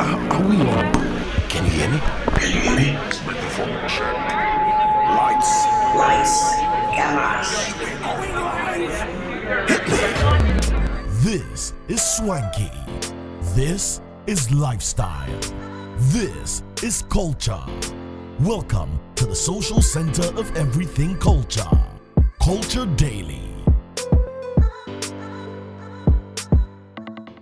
Are we on? Can you hear me? Can you hear me? Microphone check. Lights. Cameras. This is swanky. This is lifestyle. This is culture. Welcome to the social center of everything culture. Culture Daily.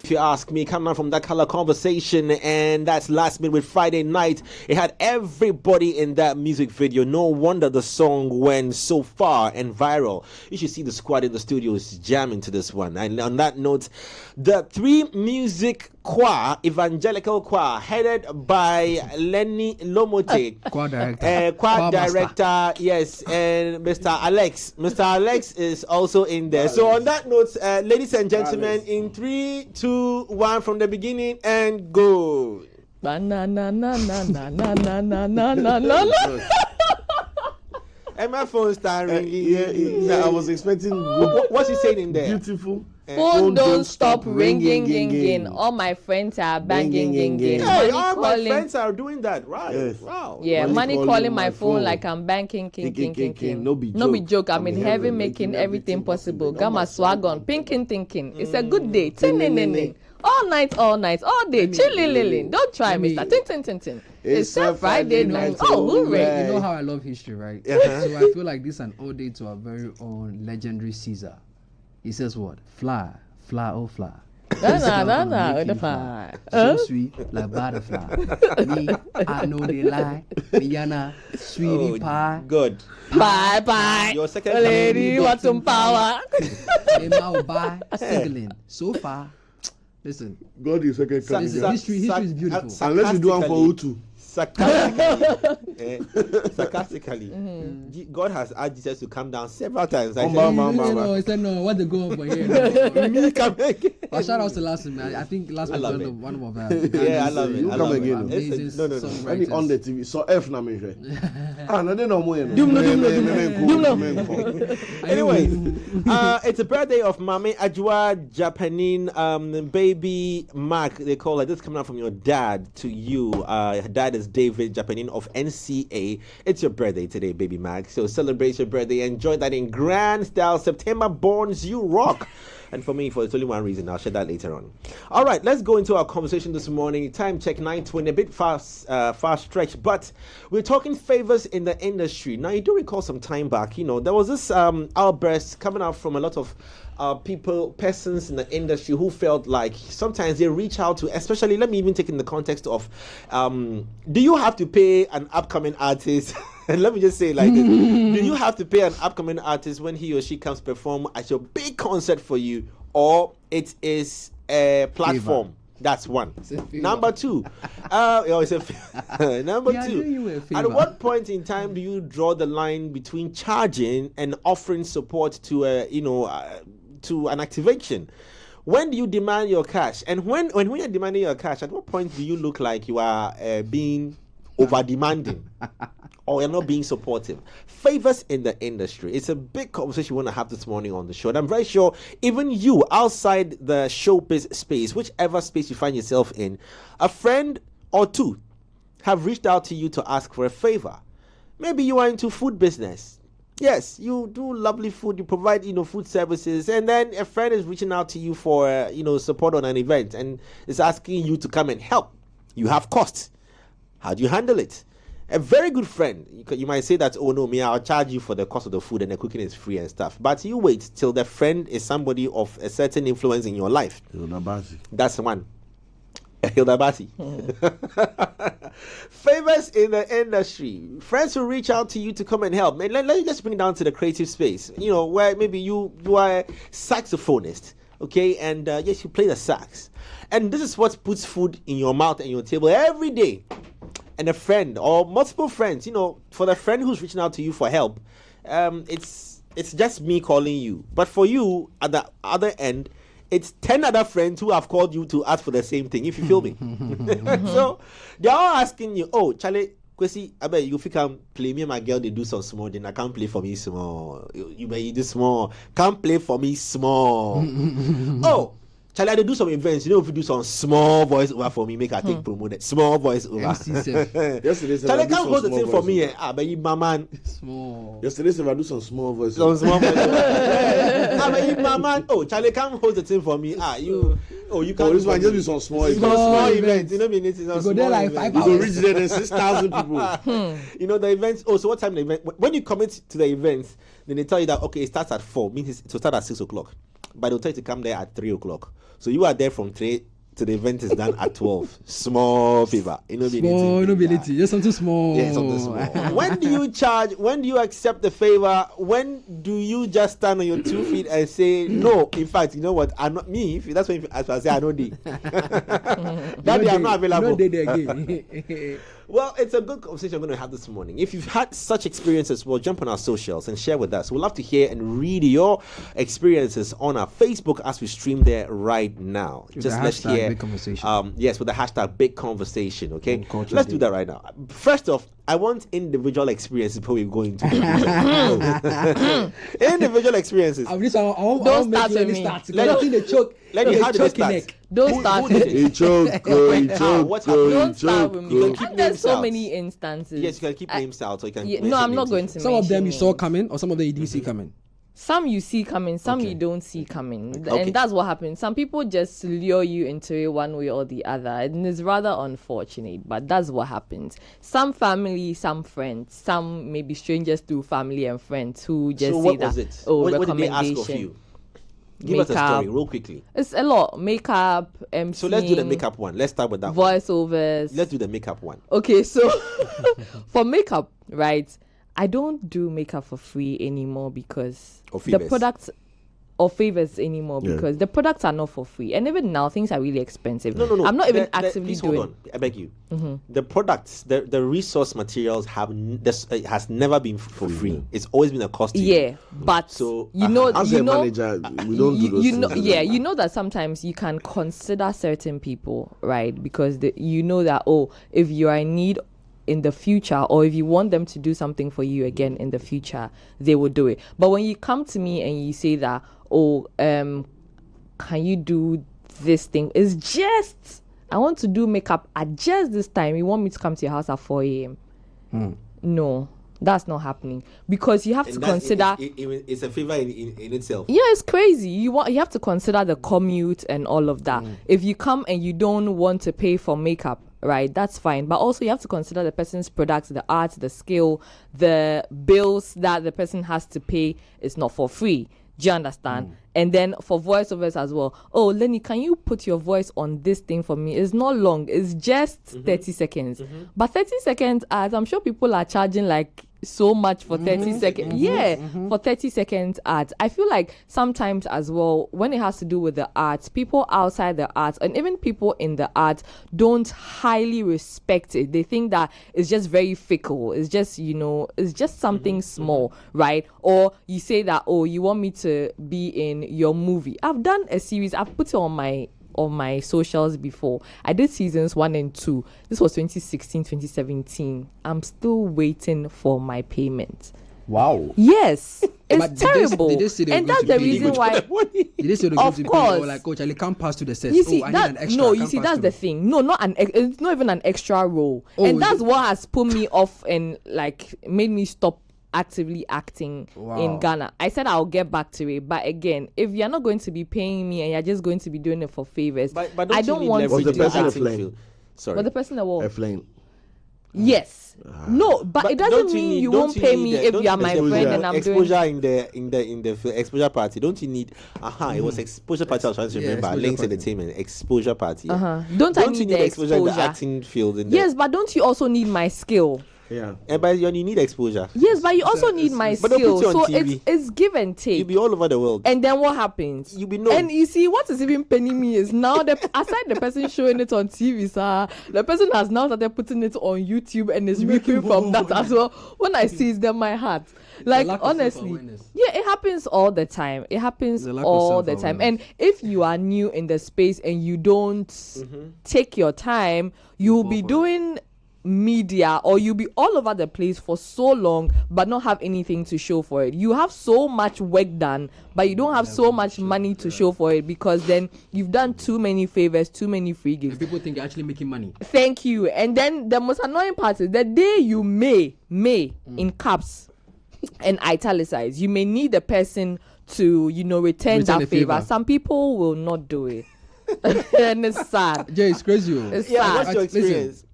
If you ask me, coming out from that color conversation, and that's Last Minute with Friday Night. It had everybody in that music video. No wonder the song went so far and viral. You should see the squad in the studios jamming to this one. And on that note, the three music choir, evangelical choir, headed by Lenny Lomote, choir director, yes, and Mr. Alex. Mr. Alex is also in there. So on that note, ladies and gentlemen, in 3, 2, 1 from the beginning and go. And my phone started ringing. I was expecting. What's he saying in there? Beautiful. Phone don't stop ringing. All my friends are banging. Hey, all my friends are doing that, right? Yes. Wow. Yeah, money calling my phone like I'm banking. No be joke. I'm in heaven making everything possible. Got my swag on, thinking. It's a good day. All night, all day. Chilling. Don't try, Mister. Tin. It's a Friday night. Oh, hooray! You know how I love history, right? So I feel like this is an ode to our very own legendary Caesar. He says what? Fly, oh fly. No, the fly. So sweet, like butterfly. Me, I know they lie. Yana, sweetie pie. Good. Bye. Your second lady, want some power? Emma bye, singling. So far, listen. God is second coming. History is beautiful. Unless you do one for Utu. Sarcastically, God has asked Jesus to come down several times. He said no. What they go for here? But shout out to last week, man. I think last week was one of our. Yeah, I love it. You come again. No. When on the TV, so F na me. Anyway, it's a birthday of Mami Ajwa Japanese baby Mark. They call it. This coming out from your dad to you. Dad is David Japanin of NCA. It's your birthday today, baby Mac. So celebrate your birthday. Enjoy that in grand style. September borns you rock. And for me, it's only one reason. I'll share that later on. All right, let's go into our conversation this morning. Time check 9:20, a bit fast stretch, but we're talking favors in the industry. Now, you do recall some time back, there was this outburst coming out from a lot of persons in the industry who felt like sometimes they reach out to, especially, let me even take in the context of, do you have to pay an upcoming artist? And let me just say like this. Do you have to pay an upcoming artist when he or she comes perform at your big concert for you, or it is a platform? Favor. That's one. Number two, number two, at what point in time do you draw the line between charging and offering support to to an activation? When do you demand your cash? And when you're demanding your cash, at what point do you look like you are being over demanding? Or you're not being supportive? Favors in the industry. It's a big conversation we want to have this morning on the show. And I'm very sure even you outside the showbiz space, whichever space you find yourself in, a friend or two have reached out to you to ask for a favor. Maybe you are into food business. Yes, you do lovely food. You provide, food services. And then a friend is reaching out to you for, support on an event and is asking you to come and help. You have costs. How do you handle it? A very good friend, you might say that, oh no, I'll charge you for the cost of the food and the cooking is free and stuff. But you wait till the friend is somebody of a certain influence in your life. That's the one. Hilda Basi. Favors in the industry. Friends who reach out to you to come and help. And let's bring it down to the creative space. Where maybe you are a saxophonist, okay? And yes, you play the sax. And this is what puts food in your mouth and your table every day. And a friend or multiple friends, for the friend who's reaching out to you for help, it's just me calling you. But for you, at the other end, it's 10 other friends who have called you to ask for the same thing, if you feel me. So they're all asking you, oh, Charlie, Kwesi, I bet you if you can play me and my girl, they do some small, then I can't play for me small. You do small. Can't play for me small. Oh, Charlie, I do some events. You know, if you do some small voice over for me, make I take promoted. Small voice over. Yesterday, Charlie, can't hold the thing for me. But you, my man. Small. Yesterday, I do some small voice. Some small voice. But you, my man. Oh, Charlie, can't hold the thing for me. You. Oh, you can't. Oh, this one just do some small events. You know, we need to go there like 5 hours. You go reach there, there's 6,000 people. You know, the events. Oh, so what time the event? When you commit to the events, then they tell you that okay, it starts at 4. Means it will start at 6 o'clock. But they'll tell you to come there at 3 o'clock. So you are there from 3 to the event is done at 12. Small favor. Small nobility. Just something small. Yeah, something small. When do you charge? When do you accept the favor? When do you just stand on your 2 feet and say, no, in fact, you know what? I'm not me. That's when I say, I know day. That day I'm not available. No day there again. Well, it's a good conversation we're going to have this morning. If you've had such experiences, well, jump on our socials and share with us. We'd love to hear and read your experiences on our Facebook as we stream there right now. Just let's hear. Big conversation. Yes, with the hashtag big conversation. Okay, let's do that right now. First off, I want individual experiences before we go into individual experiences. Don't start with me. Let me have the start. Don't start with me. He choked. Don't start with me. And there's so many instances. Yes, you can keep names out. So you can. No, I'm not going to. Some of them you saw coming, or some of them you didn't see coming. Some you see coming, some you don't see coming. And that's what happens. Some people just lure you into it one way or the other. And it's rather unfortunate, but that's what happens. Some family, some friends, some maybe strangers through family and friends who just say that. Was it? Oh, what did they ask of you? Give us a story real quickly. It's a lot. Makeup, MC. So let's do the makeup one. Let's start with that voiceovers. Let's do the makeup one. Okay, so for makeup, right? I don't do makeup for free anymore because the products or favors anymore because the products are not for free. And even now, things are really expensive. No. I'm not even actively doing. Hold on. I beg you. The products, the resource materials has never been for free. It's always been a cost to you. Yeah, but so as a manager, we don't do those things. You know that sometimes you can consider certain people, right? Because you know that if you are in need in the future, or if you want them to do something for you again in the future, they will do it. But when you come to me and you say that, can you do this thing? It's just, I want to do makeup at just this time. You want me to come to your house at 4 a.m. No, that's not happening, because you have to consider. It's a favor in itself. Yeah, it's crazy. You have to consider the commute and all of that. If you come and you don't want to pay for makeup, right, that's fine, but also you have to consider the person's products, the art, the skill, the bills that the person has to pay. Is not for free. Do you understand? And then for voiceovers as well. Lenny, can you put your voice on this thing for me? It's not long. It's just 30 seconds. But 30 seconds, as I'm sure people are charging like so much for 30 seconds. For 30 seconds ads. I feel like sometimes as well, when it has to do with the arts, people outside the arts and even people in the arts don't highly respect it. They think that it's just very fickle. It's just, it's just something small, right? Or you say that, you want me to be in your movie. I've done a series. I've put it on my socials before. I did seasons 1 and 2. This was 2016, 2017. I'm still waiting for my payment. Wow. Yes. It's terrible. Did they say and that's the reason why. Did they say of course. Like, Coach, I can't pass to the set. You see, I need an extra. No, you see, that's the thing. No, it's not even an extra role. And that's what has put me off and like made me stop actively acting in Ghana. I said I'll get back to it, but again, if you're not going to be paying me and you're just going to be doing it for favors, but I don't want to do do that. Sorry, but the person that will. A flame. Yes. No, but it doesn't mean you won't pay me if you are my friend and I'm exposure in the exposure party. Don't you need? It was exposure party. I was trying to remember. Links Entertainment exposure party. Don't I need the exposure in the acting field? Yes, but don't you also need my skill? Yeah. But you need exposure. Yes, but you also need my skill. So it's give and take. You'll be all over the world. And then what happens? You'll be known. And you see, what is even penning me is now aside the person showing it on TV, the person has now started putting it on YouTube and is reaping from that as well. When I see it, then my heart. Like, honestly, it happens all the time. It happens all the time. And if you are new in the space and you don't take your time, you'll be doing media, or you'll be all over the place for so long but not have anything to show for it. You have so much work done, but you don't have so much money to show for it, because then you've done too many favors, too many free gifts. And people think you're actually making money. Thank you. And then the most annoying part is the day you may in caps and italicize, you may need the person to return that favor. Some people will not do it. And it's sad. Jay, it's crazy. It's Yeah, sad. what's your experience?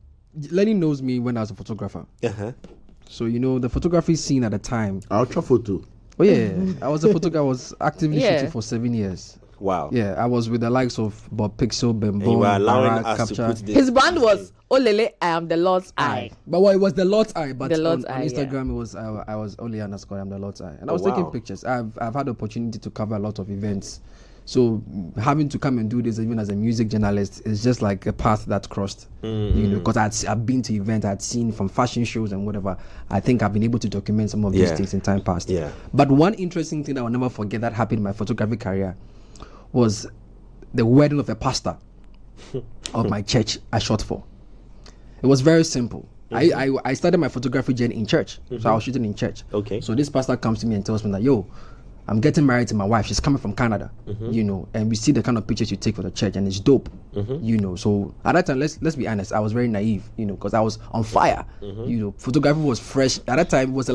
Lenny knows me when I was a photographer. Uh-huh. So the photography scene at the time. Ultra photo. Oh yeah, I was a photographer. I was actively Yeah. shooting for 7 years. Wow. Yeah, I was with the likes of Bob Pixel, And you Bembo, were allowing Barak, us to Capture. put this. His brand was Olele, I am the Lord's eye. But it was the Lord's Eye. But The Lord's on Eye, Instagram, it was I was only underscore. I'm the Lord's Eye, and I was wow. taking pictures. I've had the opportunity to cover a lot of events. So having to come and do this even as a music journalist is just like a path that crossed. Because I've been to events, I'd seen from fashion shows and whatever. I think I've been able to document some of these Yeah. things in time past. Yeah. But one interesting thing I will never forget that happened in my photography career was the wedding of a pastor of my church I shot for. It was very simple. I started my photography journey in church. So I was shooting in church. Okay. So this pastor comes to me and tells me that, yo, I'm getting married to my wife. She's coming from Canada, and we see the kind of pictures you take for the church, and it's dope, So at that time, let's be honest, I was very naive, because I was on fire, Photography was fresh. At that time, it was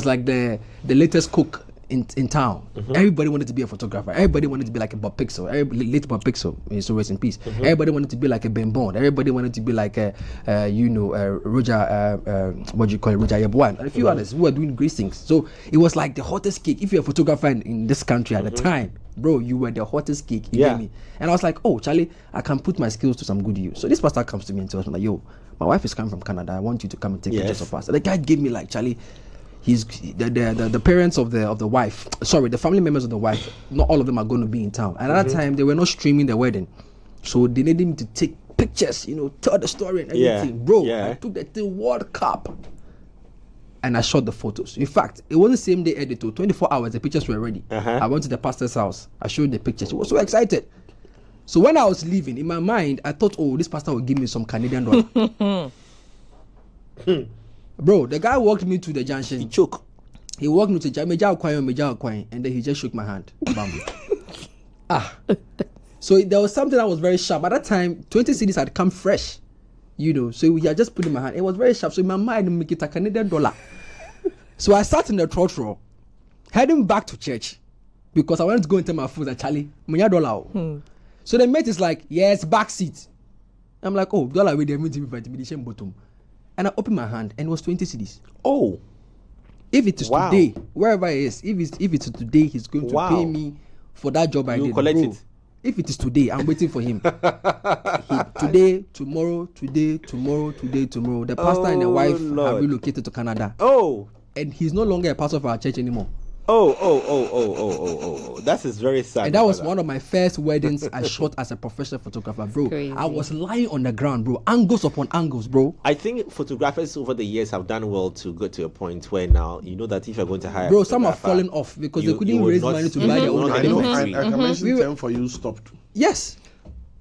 like the latest cook in town. Everybody wanted to be a photographer. Everybody wanted to be like a Bob Pixel. Late Bob Pixel, so rest in peace. Everybody wanted to be like a Ben Bond. Everybody wanted to be like a Roger, what do you call it, Roger Yabuan, and a few others who were doing great things. So it was like the hottest cake. If you're a photographer in this country at the time, bro, you were the hottest cake. You get me? And I was like, oh, Charlie, I can put my skills to some good use. So this pastor comes to me and tells me like, yo, my wife is coming from Canada. I want you to come and take pictures of us. And the guy gave me like, Charlie, the parents of the wife, sorry, the family members of the wife, not all of them are going to be in town. And at that time, they were not streaming the wedding, so they needed me to take pictures, tell the story and everything. Bro, I took the World Cup and I shot the photos. In fact, it wasn't same day edit. 24 hours, the pictures were ready. I went to the pastor's house. I showed the pictures. He was so excited. So when I was leaving, in my mind, I thought, oh, this pastor will give me some Canadian dollar. Bro, the guy walked me to the junction. He choke. He walked me to Meja Kwai, and then he just shook my hand. So there was something that was very sharp. At that time, 20 cedis had come fresh. So he had just put in my hand. It was very sharp. So in my mind, make it a Canadian dollar. So I sat in the trotro, heading back to church, because I wanted to go and tell my food that Charlie, $1. So the mate is like, yes, back seat. I'm like, oh, dollar with the intimidation bottom. And I opened my hand and it was 20 cedis. Oh. If it is today, wherever it is, if it's today, he's going to pay me for that job I did. Collect it. If it is today, I'm waiting for him. Today, tomorrow. The pastor and the wife have relocated to Canada. Oh. And he's no longer a pastor of our church anymore. Oh. That is very sad. And that was one of my first weddings I shot as a professional photographer, bro. Crazy. I was lying on the ground, bro. Angles upon angles, bro. I think photographers over the years have done well to go to a point where now you know that if you're going to hire, bro, some are falling off because they couldn't raise money to buy their own I know. equipment. I can mention 10 for you. Stopped. Yes.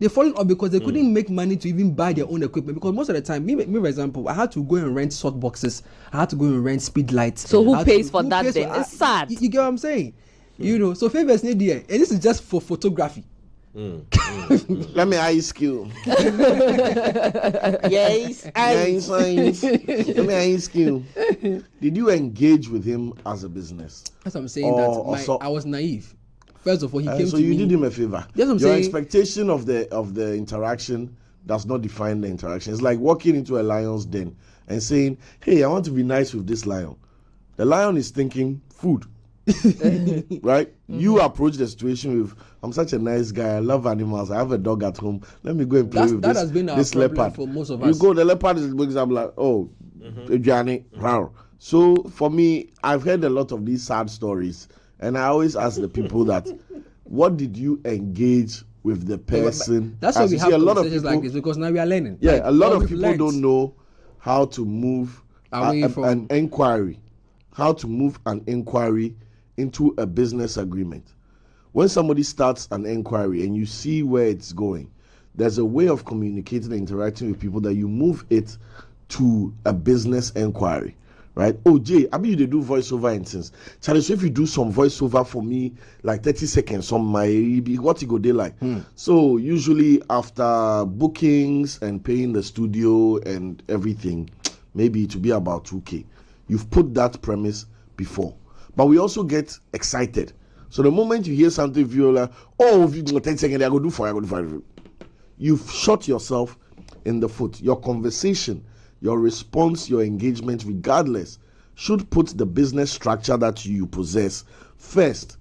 They're falling off because they couldn't make money to even buy their own equipment. Because most of the time, me for example, I had to go and rent soft boxes. I had to go and rent speed lights. So who pays for that then? It's sad. You get what I'm saying? So favors need there. And this is just for photography. Let me ask you. Yes. Let me ask you. Did you engage with him as a business? That's what I'm saying. I was naive. First of all, he came to me. So you did him a favor. That's what I'm Your saying. expectation of the interaction does not define the interaction. It's like walking into a lion's den and saying, "Hey, I want to be nice with this lion." The lion is thinking food. Right? You approach the situation with, I'm such a nice guy, I love animals, I have a dog at home, let me go and play with that this, has been our this problem leopard. for most of You us. go, the leopard is looks up like, oh, Johnny, So for me, I've heard a lot of these sad stories, and I always ask the people that, what did you engage with the person? That's why As we you have see, a lot of conversations people, like this, because now we are learning. yeah, Like, a lot what of we've people learned. don't know how to move Away from- an inquiry, how to move an inquiry into a business agreement. When somebody starts an inquiry and you see where it's going, there's a way of communicating and interacting with people that you move it to a business inquiry, right? Oh, Jay, I mean, they do voiceover and things. Charlie, so if you do some voiceover for me, like 30 seconds on my, what you go there like? So usually after bookings and paying the studio and everything, maybe it will be about 2K. You've put that premise before. But we also get excited. So the moment you hear something, you're like, oh, if you go 10 seconds, I go do for you. You've shot yourself in the foot. Your conversation, your response, your engagement, regardless, should put the business structure that you possess first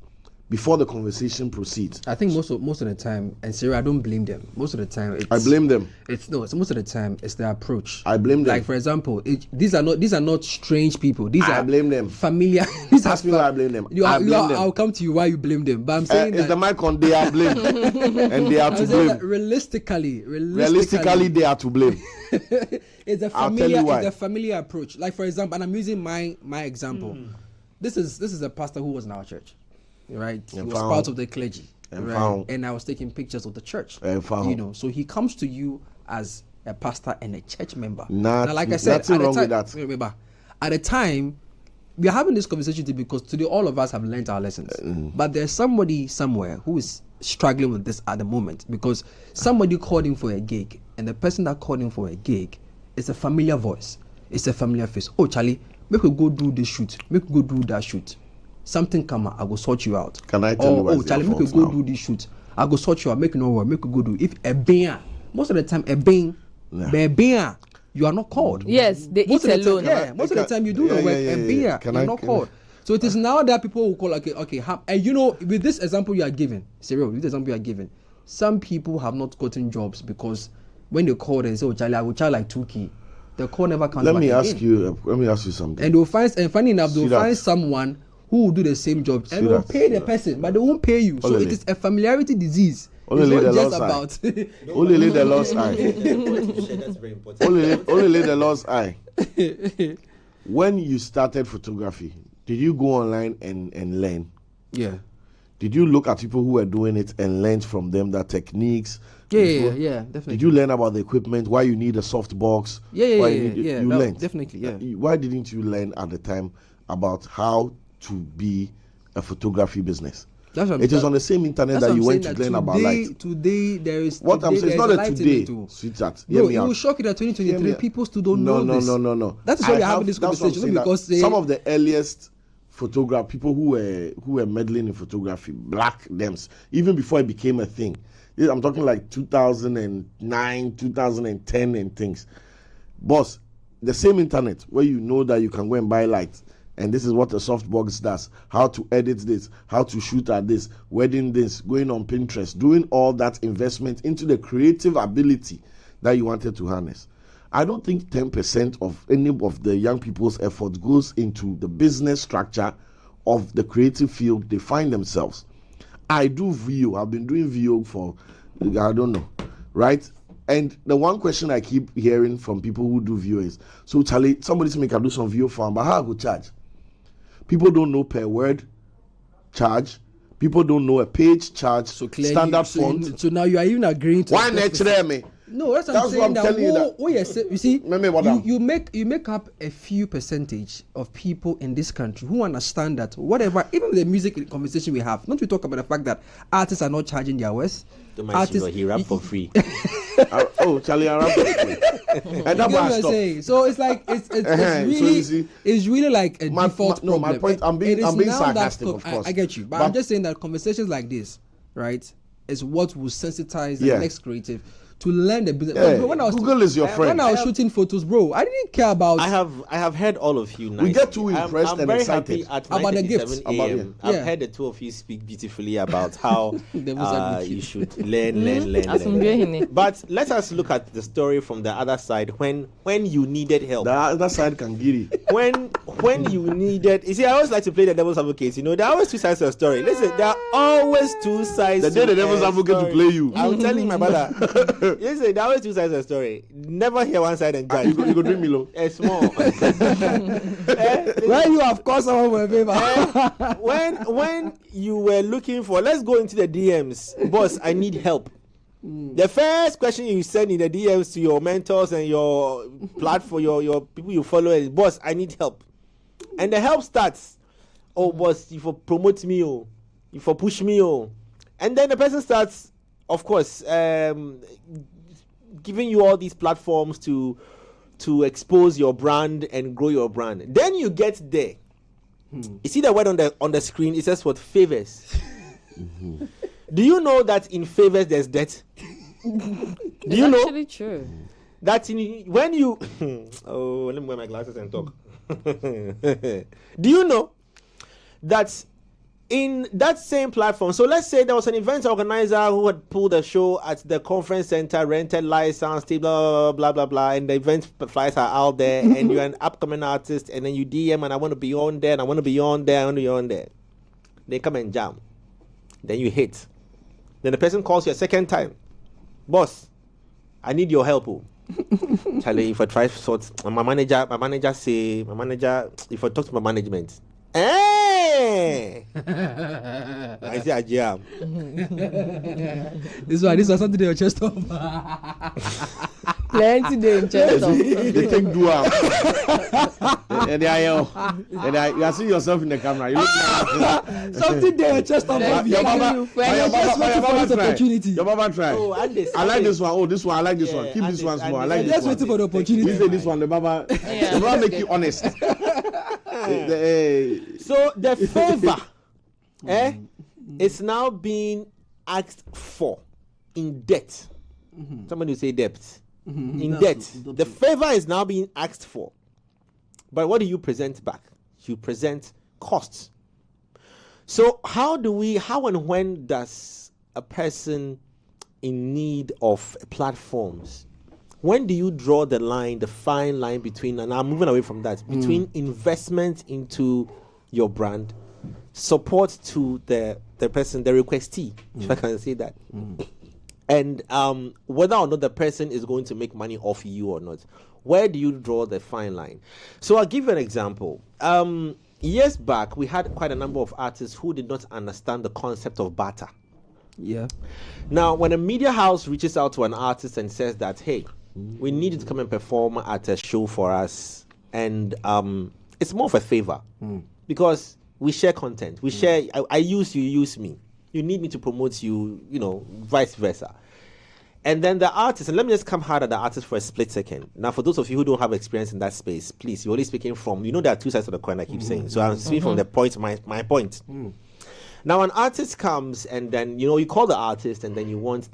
before the conversation proceeds. I think most of the time, and Sarah, I don't blame them. Most of the time, I blame them. Most of the time it's their approach. I blame them. Like for example, these are not strange people. I blame them. Familiar. Ask me why I blame them. I'll come to you why you blame them. But I'm saying it's the mic on. They are blamed, and they are to blame. Realistically, they are to blame. It's a familiar approach. Like for example, and I'm using my example. This is a pastor who was in our church. Right, he was part of the clergy, right? And I was taking pictures of the church. You know, so he comes to you as a pastor and a church member. Now, like I said, nothing wrong with that. Remember, at the time, we are having this conversation today because today all of us have learned our lessons. But there's somebody somewhere who is struggling with this at the moment because somebody called him for a gig, and the person that called him for a gig is a familiar voice. It's a familiar face. Oh, Charlie, make we go do this shoot. Make we go do that shoot. Something come out, I go sort you out. Can I tell you what's Charlie, make you go do this shoot. I go sort you out, make no worry, make you go do. If a Bane, most of the time a Bane, you are not called. Yes, they eat alone. Most of the time you do the work, a Bane, you're not called. So it is now that people will call okay, and you know, with this example you are giving, some people have not gotten jobs because when they call and say, oh Charlie, I will charge like 2K. The call never comes back. Let me ask you something. And funny enough, they'll find someone who will do the same job and will pay the person, but they won't pay you. So it is a familiarity disease. Only lay the Lord's eye. Only lay the Lord's eye. That's very important. Only lay the Lord's eye. When you started photography, did you go online and learn? Yeah. Did you look at people who were doing it and learn from them the techniques? Yeah, definitely. Did you learn about the equipment? Why you need a soft box? You learned. Definitely, yeah. Why didn't you learn at the time about how to be a photography business? It is on the same internet that you went to learn about light. Today there is what I'm saying. It's not a today, sweetheart. No, it will shock you that 2023 people still don't know this. No. That is why we're having this conversation because some of the earliest photographers who were meddling in photography, black them, even before it became a thing. I'm talking like 2009, 2010 and things. Boss, the same internet where you know that you can go and buy lights. And this is what a softbox does, how to edit this, how to shoot at this, wedding this, going on Pinterest, doing all that investment into the creative ability that you wanted to harness. I don't think 10% of any of the young people's effort goes into the business structure of the creative field they find themselves. I do VO. I've been doing VO for, I don't know, right? And the one question I keep hearing from people who do VO is, so Charlie, somebody's make I do some VO for him, but how I go charge? People don't know per word charge. People don't know a page charge. So clearly, standard font. So now you are even agreeing to. Why next me? No, that's what I'm telling you. That. You see, you make up a few percentage of people in this country who understand that whatever, even the music conversation we have, not we talk about the fact that artists are not charging their worth. Artists, he rap for free. Charlie, I rap for free. And that's what I'm saying. So it's like it's really like a default problem. No, my point. I'm being sarcastic, of course. I get you, but I'm just saying that conversations like this, right, is what will sensitize the next creative to learn the business. Yeah. Google is your friend. When I was shooting photos, bro, I didn't care about. I have heard all of you. We get too impressed and excited about the gifts. I've heard the two of you speak beautifully about how you should learn. But let us look at the story from the other side. When you needed help, the other side can get it. When you needed, you see, I always like to play the devil's advocate. You know, there are always two sides to a story. Listen, there are always two sides. The day the devil's advocate to play you, I'm telling my brother. Listen, there are always two sides of the story. Never hear one side and judge. You go drink Milo. It's small. When you have caused someone for a favor. When you were looking for, let's go into the DMs. Boss, I need help. The first question you send in the DMs to your mentors and your platform, your people you follow is, boss, I need help. And the help starts, oh, boss, you for promote me, oh, you for push me, oh. And then the person starts, of course, giving you all these platforms to expose your brand and grow your brand. Then you get there. You see the word on the screen, it says what? Favors. Do you know that in favors there's debt? Do you know? Actually true. That when you oh, let me wear my glasses and talk. Do you know that in that same platform, so let's say there was an event organizer who had pulled a show at the conference center, rented license, blah, blah, blah, blah, and the event flyers are out there, and you're an upcoming artist, and then you DM, and I want to be on there, and I want to be on there, I want to be on there. They come and jam. Then you hit. Then the person calls you a second time. Boss, I need your help. Charlie, if I try to sort, my manager, if I talk to my management, hey! I say I jam. This was something they were just off. Plenty dangerous. They take dual. And you see yourself in the camera. You look like Something they were just off. Your Baba try. Oh, I like this one. Oh, this one. I like this one. Keep this one small. I like this Just one. waiting for the opportunity. You say this one. The Baba make you honest. So the favor is now being asked for in debt. Somebody will say debt. In debt. The favor is now being asked for. But what do you present back? You present costs. So how and when does a person in need of platforms, when do you draw the line, the fine line between, and I'm moving away from that, between investment into your brand, support to the person, the requestee, if I can say that, and whether or not the person is going to make money off you or not? Where do you draw the fine line? So I'll give you an example. Years back, we had quite a number of artists who did not understand the concept of barter. Yeah. Now, when a media house reaches out to an artist and says that, hey, we need you to come and perform at a show for us, and it's more of a favor because we share content. We share, I use you, you use me. You need me to promote you, vice versa. And then the artist, and let me just come hard at the artist for a split second. Now, for those of you who don't have experience in that space, please, you're only speaking from, there are two sides of the coin, I keep saying. So I'm speaking from the point, my point. Now, an artist comes and then, you call the artist and then you want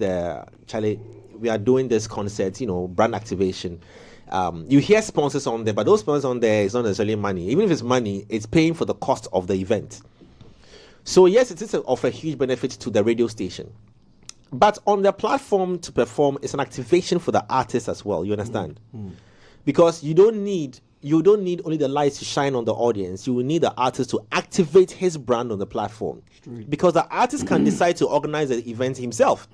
Charlie, we are doing this concert, brand activation. You hear sponsors on there, but those sponsors on there is not necessarily money. Even if it's money, it's paying for the cost of the event. So yes, it is of a huge benefit to the radio station. But on the platform to perform, it's an activation for the artist as well. You understand? Because you don't need only the lights to shine on the audience. You will need the artist to activate his brand on the platform. Because the artist can decide to organize the event himself.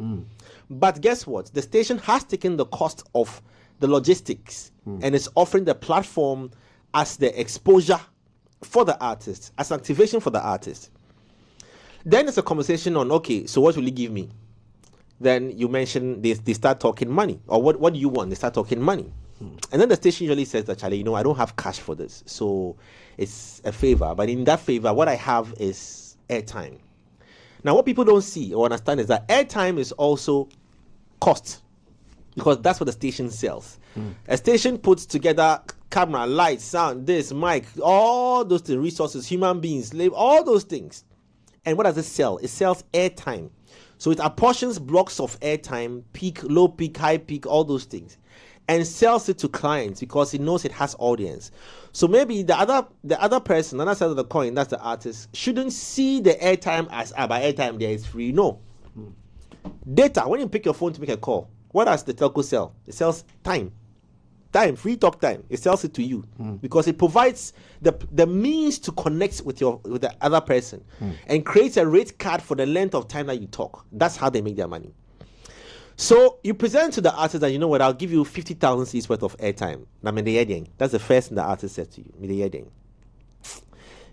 But guess what? The station has taken the cost of the logistics and is offering the platform as the exposure for the artist, as activation for the artist. Then it's a conversation on, okay, so what will you give me? Then you mention they start talking money. Or what do you want? They start talking money. And then the station usually says that, Charlie, I don't have cash for this. So it's a favor. But in that favor, what I have is airtime. Now, what people don't see or understand is that airtime is also cost. Because that's what the station sells. A station puts together camera, lights, sound, this, mic, all those things, resources, human beings, labor, all those things. And what does it sell? It sells airtime. So it apportions blocks of airtime, peak, low peak, high peak, all those things, and sells it to clients because it knows it has audience. So maybe the other person, on the other side of the coin, that's the artist, shouldn't see the airtime as by airtime there is free. No. Data, when you pick your phone to make a call, what does the telco sell? It sells time. Time, free talk time. It sells it to you because it provides the means to connect with the other person and creates a rate card for the length of time that you talk. That's how they make their money. So you present to the artist that, I'll give you 50,000 C's worth of airtime. That's the first thing the artist said to you.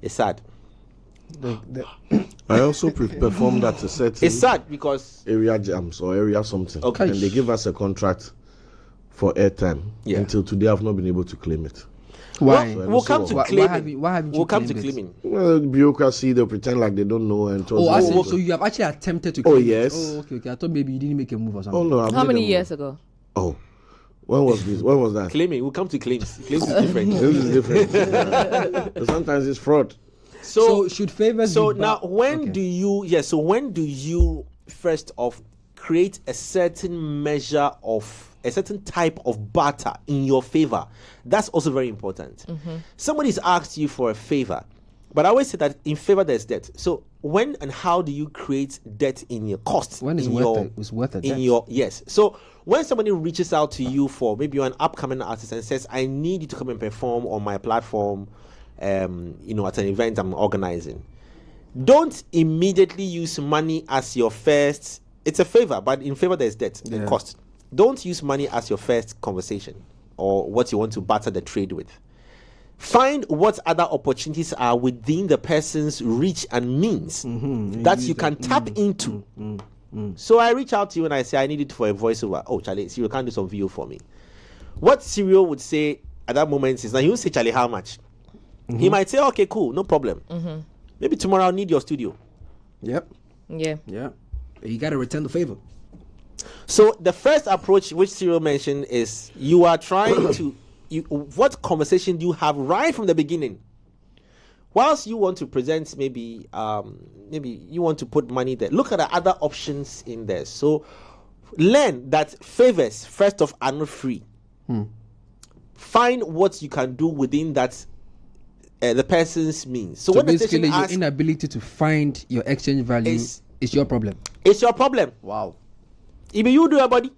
It's sad. I also performed at a certain It's sad because area jams or area something. Okay. And they give us a contract for airtime. Yeah. Until today, I've not been able to claim it. Why? Well, we'll come to Why claiming. haven't you We'll come to claimed it? claiming. Well, bureaucracy, they'll pretend like they don't know and Oh, I see. so So you have actually attempted to. Oh, claim it. yes. Oh, okay. I thought maybe you didn't make a move or something. Oh no! I've How made many them- years ago? Oh, when was this? When was that? Claiming. We'll come to claims. Claims is different. This is different. Yeah. Sometimes it's fraud. So should favors? So be now, when okay. do you? Yeah. So when do you first off create a certain measure of a certain type of barter in your favor? That's also very important. Somebody's asked you for a favor, but I always say that in favor there's debt. So when and how do you create debt in your cost? When is in worth your, it? It's worth it. in your yes. So when somebody reaches out to you for maybe you're an upcoming artist and says, "I need you to come and perform on my platform," at an event I'm organizing. Don't immediately use money as your first. It's a favor, but in favor there's debt and cost. Don't use money as your first conversation or what you want to barter the trade with. Find what other opportunities are within the person's reach and means that you can tap into. So I reach out to you and I say, I need it for a voiceover. Oh, Charlie, Cyril, can do some video for me. What Cyril would say at that moment is, now he will say, Charlie, how much? He might say, okay, cool, no problem. Maybe tomorrow I'll need your studio. Yep. Yeah. Yeah. You got to return the favor. So the first approach which Cyril mentioned is you are trying to, what conversation do you have right from the beginning? Whilst you want to present maybe you want to put money there, look at the other options in there. So learn that favors, first off, are not free. Find what you can do within that the person's means. So when the basically, station your asks, inability to find your exchange value is your problem. it's your problem. Wow. If you do your body.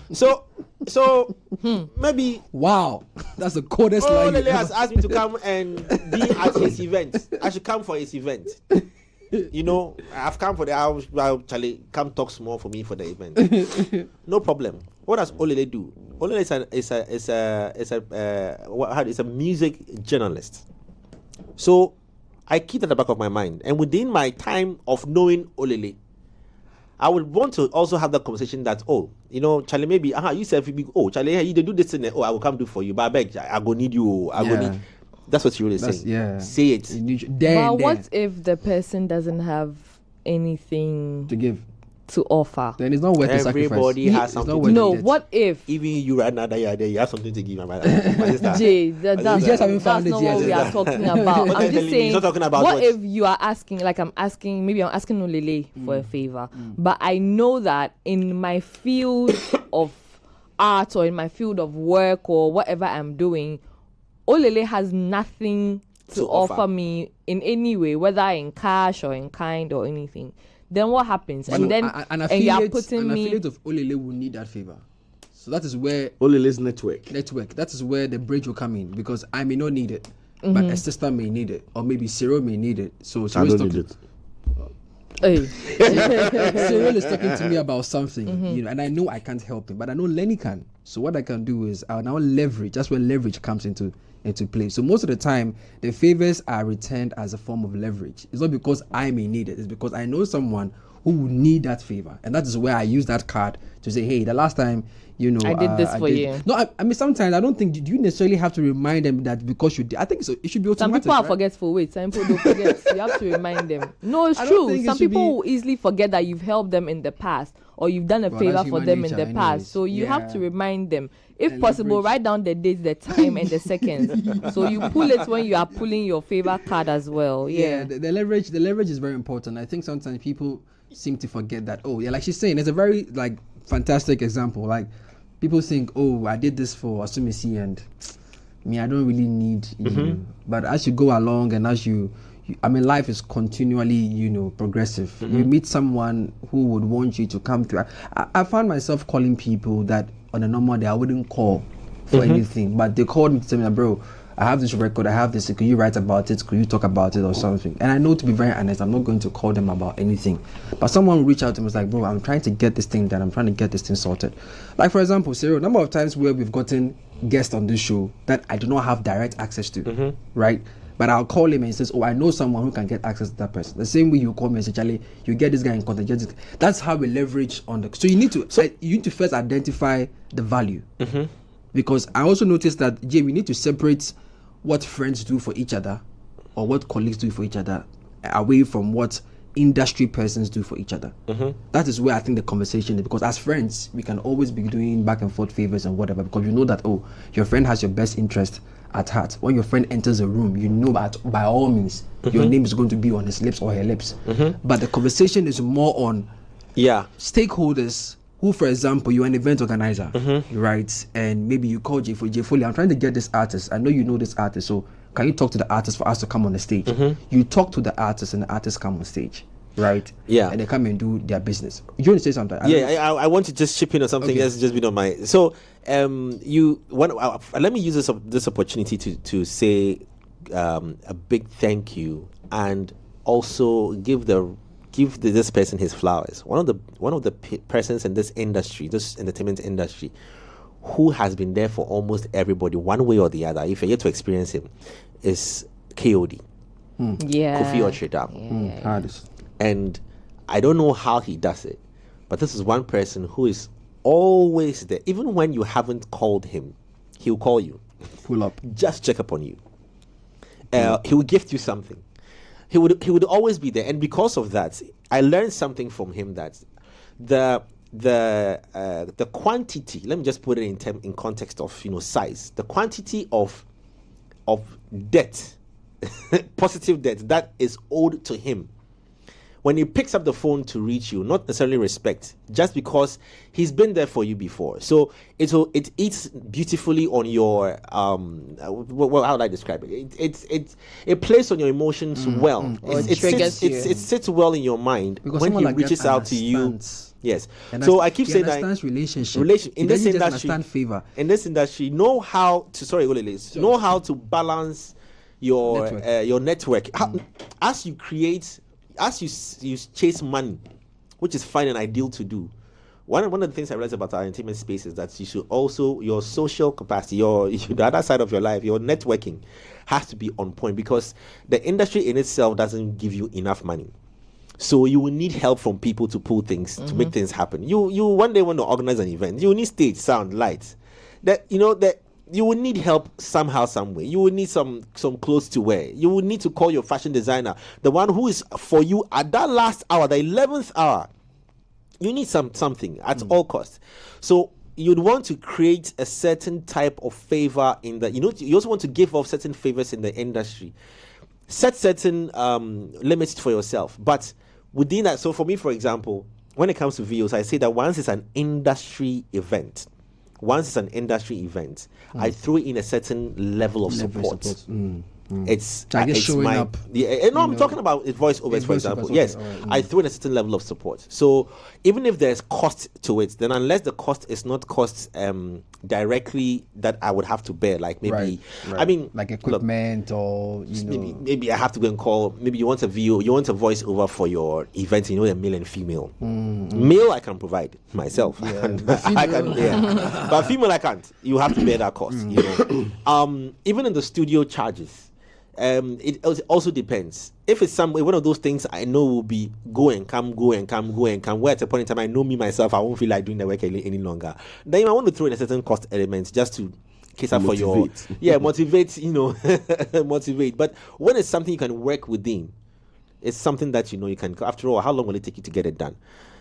so maybe Wow. That's the coldest line. Lele has asked me to come and be at his event. I should come for his event. I've come for I'll Charlie, come talk small for me for the event. No problem. What does Olele do? Olele is a music journalist. So I keep that at the back of my mind. And within my time of knowing Olele, I would want to also have that conversation that, Charlie, maybe, you said, Charlie, hey, you do this thing, I will come do for you, but I beg, I go need you, I go need. That's what you're really saying. Yeah. Say it. But what if the person doesn't have anything to give? To offer? Then it's not worth the sacrifice. Everybody has something. No, what if? Even you right now, you have something to give, my brother. Jay, that's found not it what yet. we are talking about. I'm just saying, Not talking about what what? if you are asking, maybe I'm asking Olele for a favor, but I know that in my field of art or in my field of work or whatever I'm doing, Olele has nothing to offer me in any way, whether in cash or in kind or anything. Then what happens? But and then an and you are affiliate, putting me. affiliate of Olele will need that favor. So that is where Olele's network. that is where the bridge will come in, because I may not need it, but a sister may need it, or maybe Cyril may need it. So I Cyril's don't need talking, it. Cyril is talking to me about something, and I know I can't help him, but I know Lenny can. So what I can do is I'll now leverage. That's where leverage comes into play. So most of the time, the favors are returned as a form of leverage. It's not because I may need it. It's because I know someone who will need that favor, and that is where I use that card to say, hey, the last time, I did this for you. No, I mean, sometimes I don't think you necessarily have to remind them that because you did. I think it should be automatic. Some people are right? forgetful. Wait, some people don't forget. You have to remind them. No, it's I don't true. think it Some should people will easily forget that you've helped them in the past or you've done a Well, favor that's for human them nature in the anyways. past. So you have Yeah. to remind them. If And possible, leverage. write down the date, the time, and the seconds. So you pull it when you are pulling your favor card as well. Yeah. The leverage is very important. I think sometimes people seem to forget that. Oh yeah, like she's saying, it's a very fantastic example. Like people think, oh, I did this for Asumisi and me, I don't really need you. But as you go along and as you life is continually, progressive. You meet someone who would want you to come through. I found myself calling people that on a normal day I wouldn't call for anything, but they called me to tell me, bro, I have this record, I have this, could you write about it, could you talk about it or something? And I know, to be very honest, I'm not going to call them about anything, but someone will reach out to me and was like, bro, I'm trying to get this thing done, I'm trying to get this thing sorted. Like for example, Cyril, a number of times where we've gotten guests on this show that I do not have direct access to, right? But I'll call him and he says, oh, I know someone who can get access to that person. The same way you call me and say, Charlie, you get this guy in contact. That's how we leverage on the. So you need to first identify the value. Because I also noticed that, Jay, we need to separate what friends do for each other or what colleagues do for each other away from what industry persons do for each other. That is where I think the conversation is, because as friends we can always be doing back and forth favors and whatever, because you know that, oh, your friend has your best interest at heart. When your friend enters a room, you know that by all means your name is going to be on his lips or her lips. But the conversation is more on stakeholders who, for example, you're an event organizer, right? And maybe you call J Foley, I'm trying to get this artist, I know you know this artist, so can you talk to the artist for us to come on the stage? You talk to the artist and the artist come on stage, right? And they come and do their business. You want to say something? I want to just chip in on something that's just been on my. So, let me use this opportunity to say a big thank you, and also give this person his flowers. One of the persons in this industry, this entertainment industry, who has been there for almost everybody one way or the other, if you're yet to experience him, is KOD. Kofi Ochidam. Hardest. And I don't know how he does it, but this is one person who is always there. Even when you haven't called him, he'll call you. Pull up. Just check up on you. He will gift you something. He would always be there. And because of that, I learned something from him, that the quantity, let me just put it in context of size, the quantity of debt, positive debt that is owed to him when he picks up the phone to reach you, not necessarily respect, just because he's been there for you before. So it eats beautifully on your how would I describe it? It plays on your emotions well. It sits well in your mind because when he like reaches out to you. Yes. So I keep saying that relationship in this industry, understand favor. In this industry, know how to balance your network. As you create, as you chase money, which is fine and ideal to do. One of the things I realized about our entertainment space is that you should also, your social capacity, the other side of your life, your networking has to be on point, because the industry in itself doesn't give you enough money. So you will need help from people to pull things, to make things happen. You one day want to organize an event, you will need stage, sound, lights. That you will need help somehow, some way. You will need some clothes to wear. You will need to call your fashion designer, the one who is for you at that last hour, the 11th hour. You need something at all costs. So you'd want to create a certain type of favor in the. You also want to give off certain favors in the industry. Set certain limits for yourself, but within that. So for me, for example, when it comes to videos, I say that once it's an industry event, I throw in a certain level of support. It's showing up. I'm talking about voiceovers, for example. Yes, I throw in a certain level of support. So even if there's cost to it, then unless the cost is not cost directly that I would have to bear, like maybe I mean, like equipment, or maybe I have to go and call. Maybe you want a voiceover for your event. A male and female. Male I can provide myself. I can, but female I can't. You have to bear that cost. Even in the studio charges. It also depends. If it's one of those things I know will be go and come, where at a point in time I know me myself, I won't feel like doing the work any longer, then I want to throw in a certain cost element just to case up for your motivate. Motivate. But when it's something you can work within, it's something that you can. After all, how long will it take you to get it done?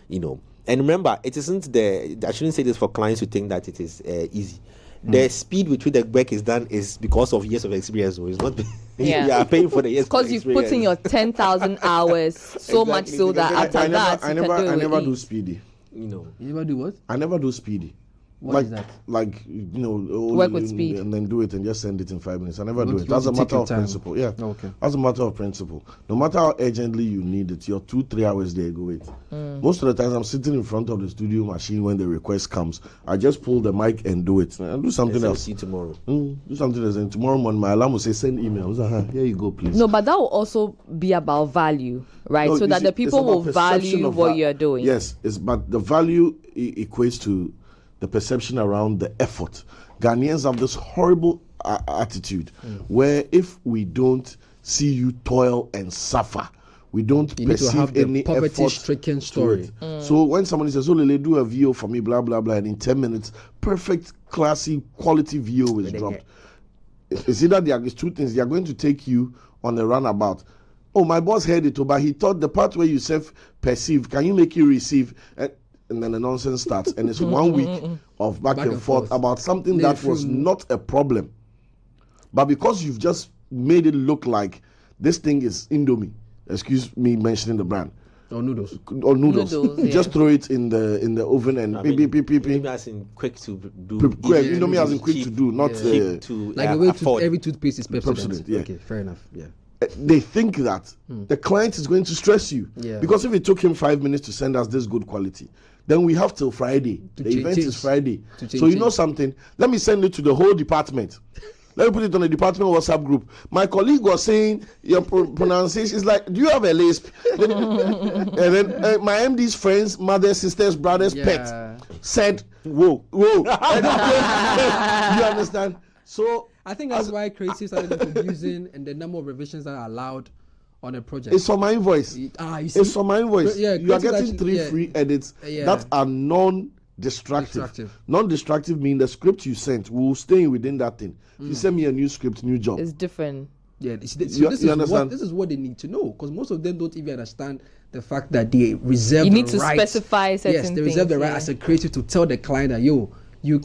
And remember, it isn't I shouldn't say this for clients who think that it is easy. The speed with which the work is done is because of years of experience. So it's not you are paying for the years. Because you've put in your 10,000 hours so much so that after that I never do speedy. You never do what? I never do speedy. What is that? Like work with speed and then do it and just send it in 5 minutes. I never do it. That's a matter of principle. Yeah. Okay. That's a matter of principle. No matter how urgently you need it, you're 2-3 hours there, go it. Most of the times I'm sitting in front of the studio machine when the request comes. I just pull the mic and do it. And do something else. See you tomorrow. Do something else. And tomorrow morning my alarm will say send emails. Here you go, please. No, but that will also be about value, right? No, so that the people will value what you're doing. Yes, but the value equates to the perception around the effort. Ghanaians have this horrible attitude, where if we don't see you toil and suffer, we don't You need to perceive have the any poverty-stricken effort story. to it. So when somebody says, "Oh, Lele, do a VO for me," blah blah blah, and in 10 minutes, perfect, classy, quality VO is dropped. It's either it's two things. They are going to take you on a runabout. Oh, my boss heard it, but he thought the part where you self-perceive, can you make you receive? And then the nonsense starts, and it's 1 week of back and forth about something that was not a problem. But because you've just made it look like this thing is Indomie, excuse me mentioning the brand, Or noodles. Just throw it in the oven and Maybe as in quick to do. Quick, Indomie as in quick to do, not cheap to Like the way afford. every toothpaste is Pepsodent. Pepsodent, yeah. Okay, fair enough. Yeah. They think that the client is going to stress you. Yeah. Because if it took him 5 minutes to send us this good quality, then we have till Friday. The event is Friday. So you know something? Let me send it to the whole department. Let me put it on the department WhatsApp group. My colleague was saying your pronunciation is like, do you have a lisp? And then my MD's friends, mothers, sisters, brothers, pet said, whoa. You understand? So I think that's why creatives started introducing and the number of revisions that are allowed on a project. it's on my invoice. You see? It's on my invoice. Yeah, you are creatives getting actually- 3 free edits Yeah. that are non-destructive. Destructive. Non-destructive means the script you sent will stay within that thing. If you send me a new script, new job. It's different. Yeah, so You understand? this is what they need to know, because most of them don't even understand the fact that they reserve. You need the to right, specify certain Yes, they reserve the things, right as a creative to tell the client that you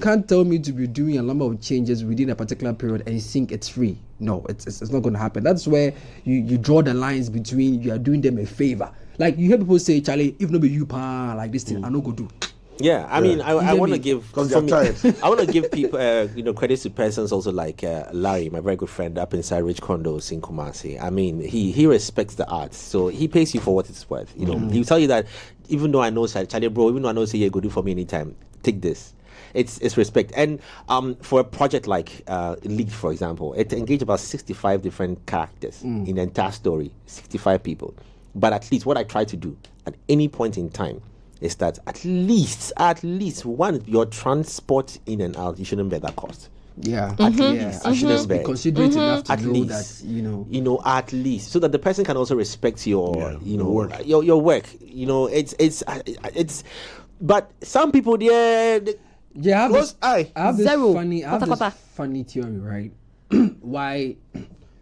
can't tell me to be doing a number of changes within a particular period and you think it's free. No, it's not going to happen. That's where you draw the lines between you are doing them a favor. Like you hear people say, Charlie, if not be you, like this thing, I no go do. Yeah, I mean, I want to give Because they're tired. I want to give people, credit to persons also like Larry, my very good friend up inside Rich Condos in Kumasi. I mean, he respects the arts, so he pays you for what it's worth. You know, he'll tell you that even though I know, Charlie, bro, even though I know, say you go do for me anytime, take this. It's respect. And for a project like Lead, for example, it engaged about 65 different characters in the entire story, 65 people. But at least what I try to do at any point in time is that at least one, your transport in and out, you shouldn't bear that cost. Yeah, At least I you should shouldn't be bear. considerate enough to At know least, that at least, so that the person can also respect your work. your work. It's but some people there. Yeah, I have this Zero. funny theory, right? Why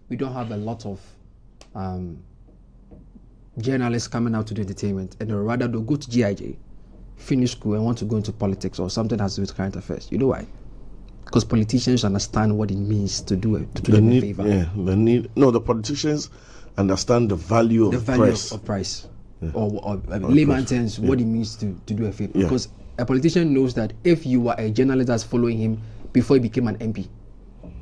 we don't have a lot of journalists coming out to do entertainment, and rather they'll go to GIJ, finish school, and want to go into politics or something that has to do with current affairs. You know why? Because politicians understand what it means to do them a favor. Yeah, the politicians understand the value The of value press. of price, or layman terms, what it means to do a favor. Because a politician knows that if you are a journalist that's following him before he became an MP,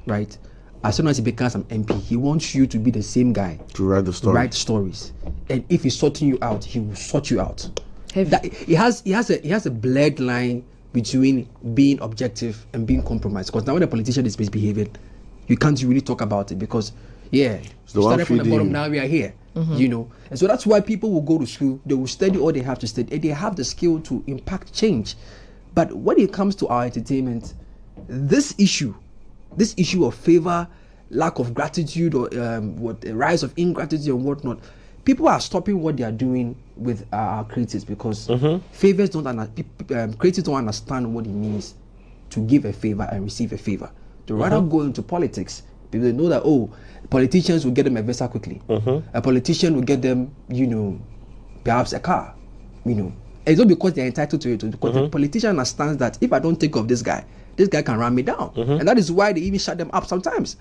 right? As soon as he becomes an MP, he wants you to be the same guy To write the story. write stories, and if he's sorting you out, he will sort you out. Heavy. That, he has a blurred line between being objective and being compromised. Because now when a politician is misbehaving, you can't really talk about it because the we one started from the feeding bottom, you. now we are here. And so that's why people will go to school, they will study all they have to study, and they have the skill to impact change. But when it comes to our entertainment, this issue of favor, lack of gratitude, or a rise of ingratitude and whatnot, people are stopping what they are doing with our creatives because favors creatives don't understand what it means to give a favor and receive a favor. They rather go into politics because they know that politicians will get them a visa quickly. A politician will get them, perhaps a car. It's not because they're entitled to it, because the politician understands that if I don't take off this guy can run me down. And that is why they even shut them up sometimes.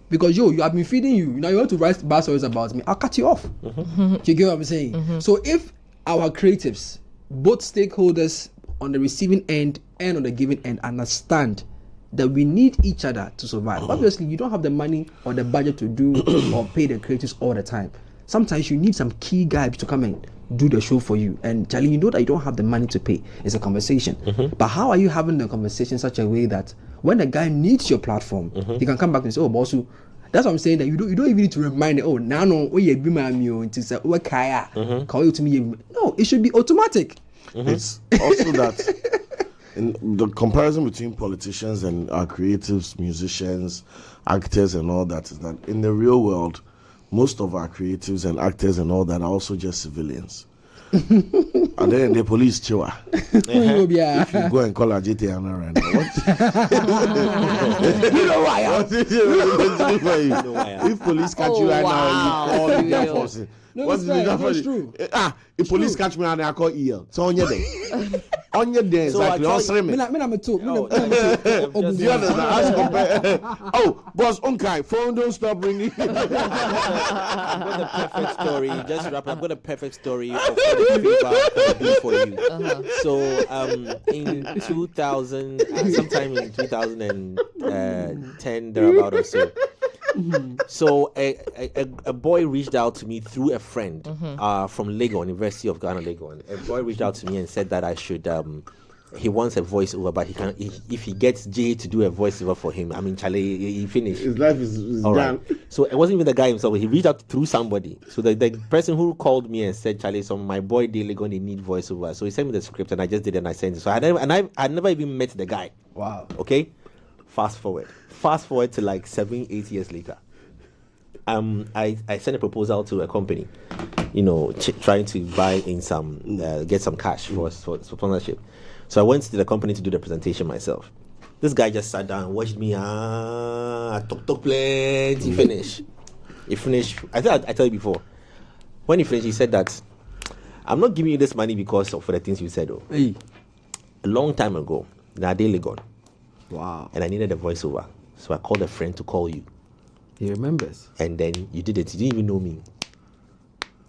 Because you have been feeding you. You want to write bad stories about me, I'll cut you off. You get what I'm saying? So if our creatives, both stakeholders on the receiving end and on the giving end, understand that we need each other to survive. Obviously, you don't have the money or the budget to do or pay the creatives all the time. Sometimes you need some key guy to come and do the show for you. And Charlie, you know that you don't have the money to pay. It's a conversation. But how are you having the conversation in such a way that when the guy needs your platform, he can come back and say, Bossu, that's what I'm saying, that you don't even need to remind it, No, it should be automatic. It's also that in the comparison between politicians and our creatives, musicians, actors, and all that is that in the real world, most of our creatives and actors and all that are also just civilians. And then the police chewa. If you go and call a GTA right now, you know why? If police catch you right now, you call the forces. No, What's it's true. If police catch me and I call EL. So on your day. On your day, exactly. On streaming. Do you understand? Oh, boss, okay, phone don't stop ringing. I've got the perfect story. Just wrap up. I've got a perfect story of what the fever can do for you. So, in 2000, sometime in 2010, thereabout or so. So a boy reached out to me through a friend from Legon, University of Ghana, Legon. A boy reached out to me and said that I should. He wants a voiceover, but he can. If he gets Jay to do a voiceover for him, I mean, Charlie, he finished. His life is all done. right. So it wasn't even the guy himself. He reached out through somebody. So the person who called me and said, Charlie, so my boy Daily going to need voiceover. So he sent me the script and I just did it and I sent it. So I never even met the guy. Wow. Okay. Fast forward to like 7-8 years later. I sent a proposal to a company, trying to buy in some, get some cash for sponsorship. So I went to the company to do the presentation myself. This guy just sat down and watched me. Talk plenty. He finished. I think I told you before. When he finished, he said that I'm not giving you this money because for the things you said. Oh, Hey. a long time ago, now daily gone. Wow. And I needed a voiceover, so I called a friend to call you. He remembers. And then you did it. You didn't even know me.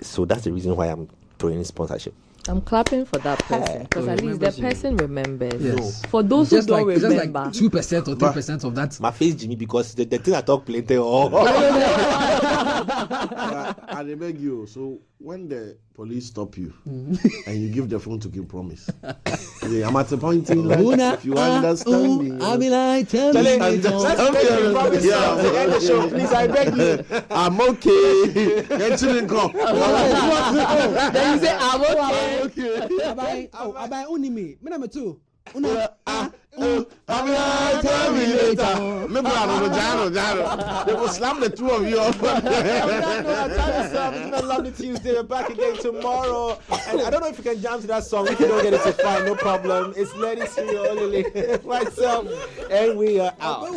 So that's the reason why I'm throwing in sponsorship. I'm clapping for that person because at least the person remembers. Yes. For those who Just don't like remember, 2% or 3% of that. My face, Jimmy, because the thing I talk plenty. I beg you. So when the police stop you and you give the phone to give promise, I'm at a point in life. If you understand me, I mean, I tell Charlie, you. let's make a promise to end the show, please. I beg you. I'm okay. Get to the call. then you say, I'm okay. Abai unimi. Me number 2. Tell me later. They will slam the two of you off. It's been a lovely Tuesday. We're back again tomorrow. And I don't know if you can jam to that song. If you don't get it, it's fine. No problem. It's Lady Siri Olele, myself, and we are out.